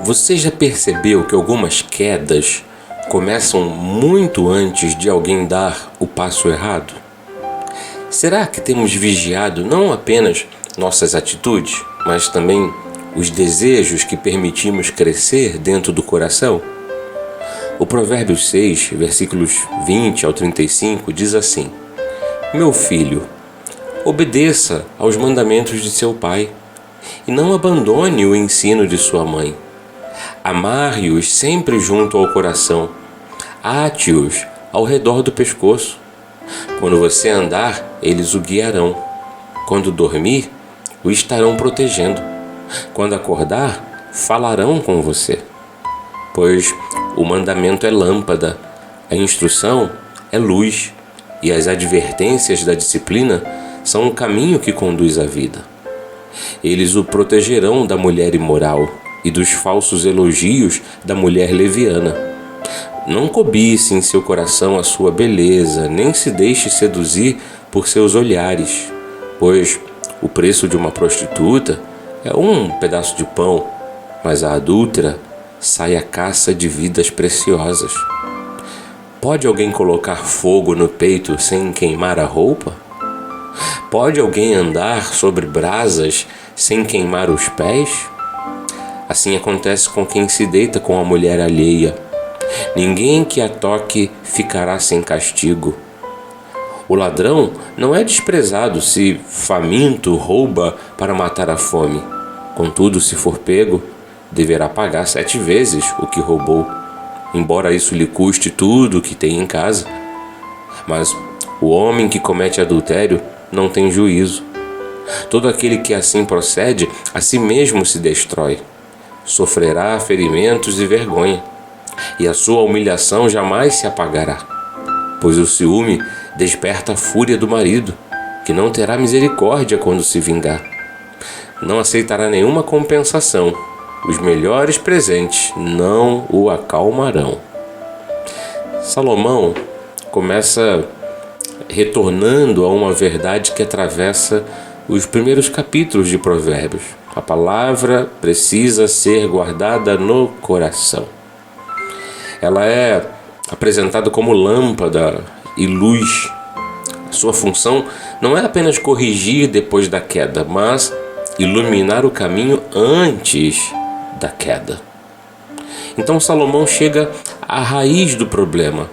Você já percebeu que algumas quedas começam muito antes de alguém dar o passo errado? Será que temos vigiado não apenas nossas atitudes, mas também os desejos que permitimos crescer dentro do coração? O Provérbios 6, versículos 20 ao 35 diz assim: Meu filho, obedeça aos mandamentos de seu pai e não abandone o ensino de sua mãe. Amarre-os sempre junto ao coração, ate-os ao redor do pescoço. Quando você andar, eles o guiarão. Quando dormir, o estarão protegendo. Quando acordar, falarão com você. Pois o mandamento é lâmpada, a instrução é luz, e as advertências da disciplina são o caminho que conduz à vida. Eles o protegerão da mulher imoral e dos falsos elogios da mulher leviana. Não cobice em seu coração a sua beleza, nem se deixe seduzir por seus olhares, pois o preço de uma prostituta é um pedaço de pão, mas a adúltera sai à caça de vidas preciosas. Pode alguém colocar fogo no peito sem queimar a roupa? Pode alguém andar sobre brasas sem queimar os pés? Assim acontece com quem se deita com a mulher alheia. Ninguém que a toque ficará sem castigo. O ladrão não é desprezado se, faminto, rouba para matar a fome. Contudo, se for pego, deverá pagar 7 vezes o que roubou, embora isso lhe custe tudo o que tem em casa. Mas o homem que comete adultério não tem juízo. Todo aquele que assim procede, a si mesmo se destrói. Sofrerá ferimentos e vergonha, e a sua humilhação jamais se apagará. Pois o ciúme desperta a fúria do marido, que não terá misericórdia quando se vingar. Não aceitará nenhuma compensação. Os melhores presentes não o acalmarão. Salomão começa retornando a uma verdade que atravessa os primeiros capítulos de Provérbios. A palavra precisa ser guardada no coração. Ela é apresentada como lâmpada e luz. A sua função não é apenas corrigir depois da queda, mas iluminar o caminho antes da queda. Então Salomão chega à raiz do problema.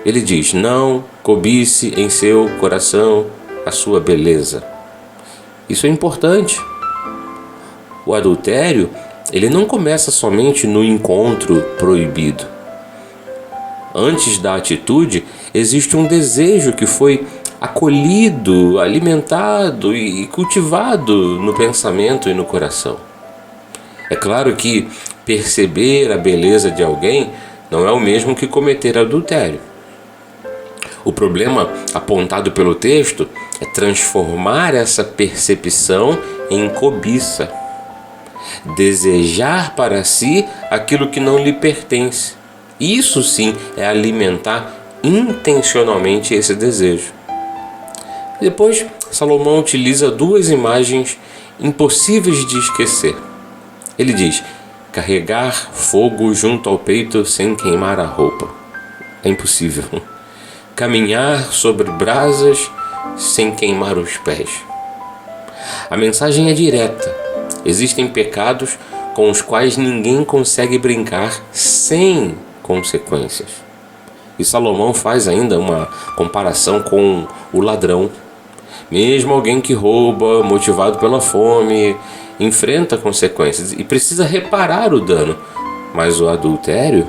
Ele diz: não cobice em seu coração a sua beleza. Isso é importante. O adultério, ele não começa somente no encontro proibido. Antes da atitude, existe um desejo que foi acolhido, alimentado e cultivado no pensamento e no coração. É claro que perceber a beleza de alguém não é o mesmo que cometer adultério. O problema apontado pelo texto é transformar essa percepção em cobiça. Desejar para si aquilo que não lhe pertence. Isso sim é alimentar intencionalmente esse desejo. Depois, Salomão utiliza 2 imagens impossíveis de esquecer. Ele diz: carregar fogo junto ao peito sem queimar a roupa. É impossível. Caminhar sobre brasas sem queimar os pés. A mensagem é direta. Existem pecados com os quais ninguém consegue brincar sem consequências. E Salomão faz ainda uma comparação com o ladrão. Mesmo alguém que rouba, motivado pela fome, enfrenta consequências e precisa reparar o dano. Mas o adultério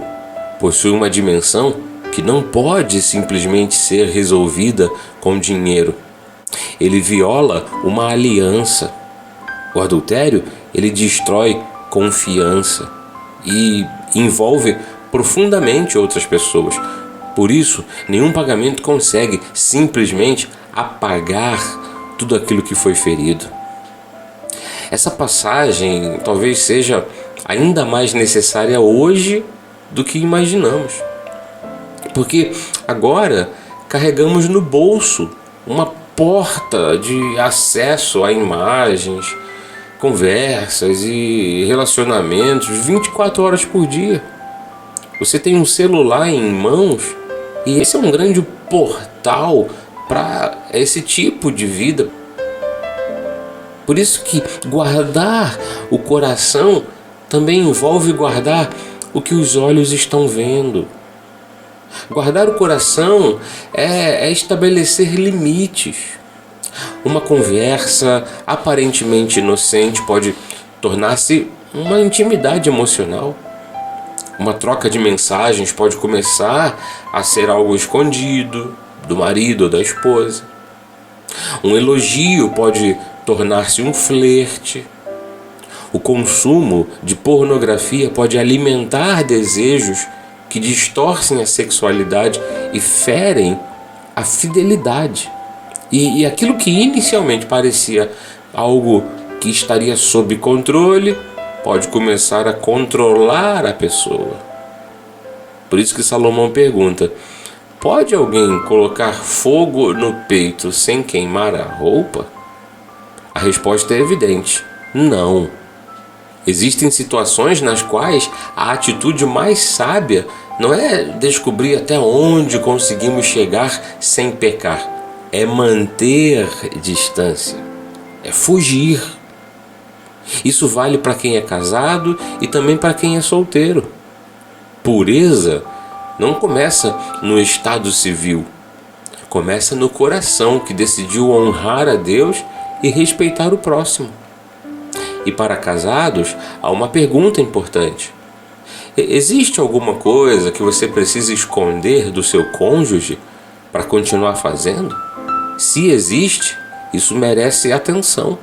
possui uma dimensão que não pode simplesmente ser resolvida com dinheiro. Ele viola uma aliança. O adultério, ele destrói confiança e envolve profundamente outras pessoas. Por isso, nenhum pagamento consegue simplesmente apagar tudo aquilo que foi ferido. Essa passagem talvez seja ainda mais necessária hoje do que imaginamos. Porque agora carregamos no bolso uma porta de acesso a imagens, conversas e relacionamentos 24 horas por dia. Você tem um celular em mãos e esse é um grande portal para esse tipo de vida. Por isso que guardar o coração também envolve guardar o que os olhos estão vendo. Guardar o coração é estabelecer limites. Uma conversa aparentemente inocente pode tornar-se uma intimidade emocional. Uma troca de mensagens pode começar a ser algo escondido do marido ou da esposa. Um elogio pode tornar-se um flerte. O consumo de pornografia pode alimentar desejos que distorcem a sexualidade e ferem a fidelidade. E aquilo que inicialmente parecia algo que estaria sob controle pode começar a controlar a pessoa. Por isso que Salomão pergunta: pode alguém colocar fogo no peito sem queimar a roupa? A resposta é evidente: não. Existem situações nas quais a atitude mais sábia não é descobrir até onde conseguimos chegar sem pecar, é manter distância, é fugir. Isso vale para quem é casado e também para quem é solteiro. Pureza não começa no estado civil, começa no coração que decidiu honrar a Deus e respeitar o próximo. E para casados, há uma pergunta importante: existe alguma coisa que você precisa esconder do seu cônjuge para continuar fazendo? Se existe, isso merece atenção.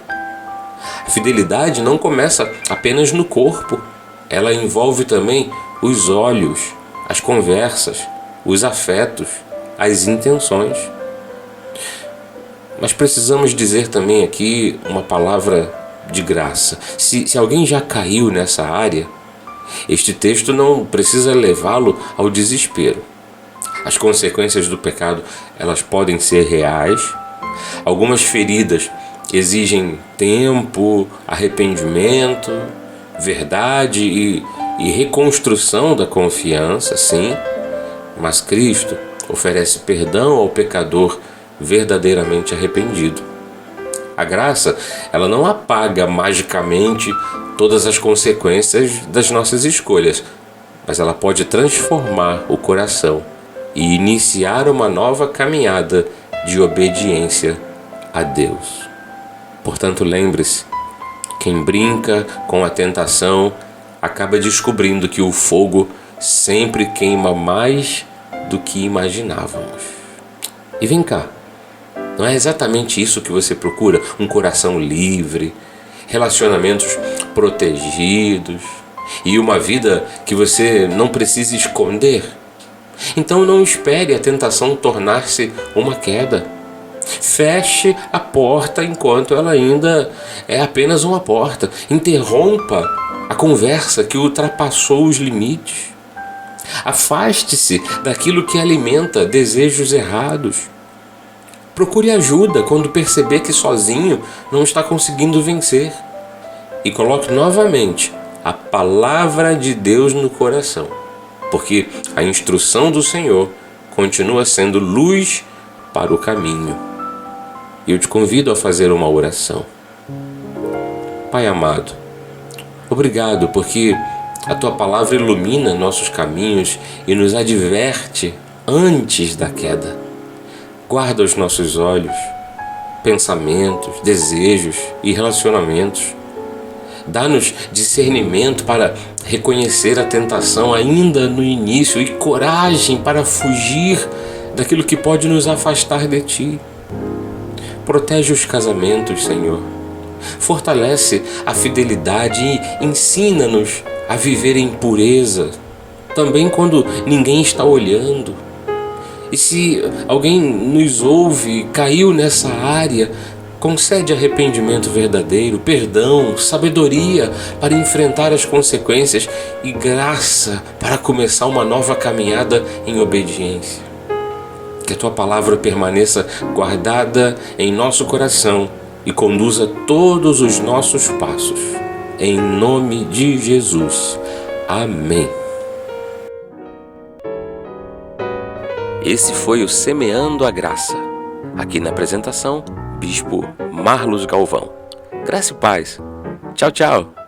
A fidelidade não começa apenas no corpo, ela envolve também os olhos, as conversas, os afetos, as intenções. Mas precisamos dizer também aqui uma palavra de graça. Se alguém já caiu nessa área, este texto não precisa levá-lo ao desespero. As consequências do pecado, elas podem ser reais. Algumas feridas exigem tempo, arrependimento, verdade e reconstrução da confiança, sim. Mas Cristo oferece perdão ao pecador verdadeiramente arrependido. A graça, ela não apaga magicamente todas as consequências das nossas escolhas, mas ela pode transformar o coração e iniciar uma nova caminhada de obediência a Deus. Portanto, lembre-se, quem brinca com a tentação acaba descobrindo que o fogo sempre queima mais do que imaginávamos. E vem cá, não é exatamente isso que você procura? Um coração livre, relacionamentos protegidos e uma vida que você não precisa esconder? Então não espere a tentação tornar-se uma queda. Feche a porta enquanto ela ainda é apenas uma porta. Interrompa a conversa que ultrapassou os limites. Afaste-se daquilo que alimenta desejos errados. Procure ajuda quando perceber que sozinho não está conseguindo vencer. E coloque novamente a palavra de Deus no coração, porque a instrução do Senhor continua sendo luz para o caminho. E eu te convido a fazer uma oração. Pai amado, obrigado porque a Tua palavra ilumina nossos caminhos e nos adverte antes da queda. Guarda os nossos olhos, pensamentos, desejos e relacionamentos. Dá-nos discernimento para reconhecer a tentação ainda no início e coragem para fugir daquilo que pode nos afastar de Ti. Protege os casamentos, Senhor. Fortalece a fidelidade e ensina-nos a viver em pureza, também quando ninguém está olhando. E se alguém nos ouve e caiu nessa área, concede arrependimento verdadeiro, perdão, sabedoria para enfrentar as consequências e graça para começar uma nova caminhada em obediência. Que a Tua palavra permaneça guardada em nosso coração e conduza todos os nossos passos. Em nome de Jesus. Amém. Esse foi o Semeando a Graça. Aqui na apresentação, Bispo Marlos Galvão. Graça e paz. Tchau, tchau.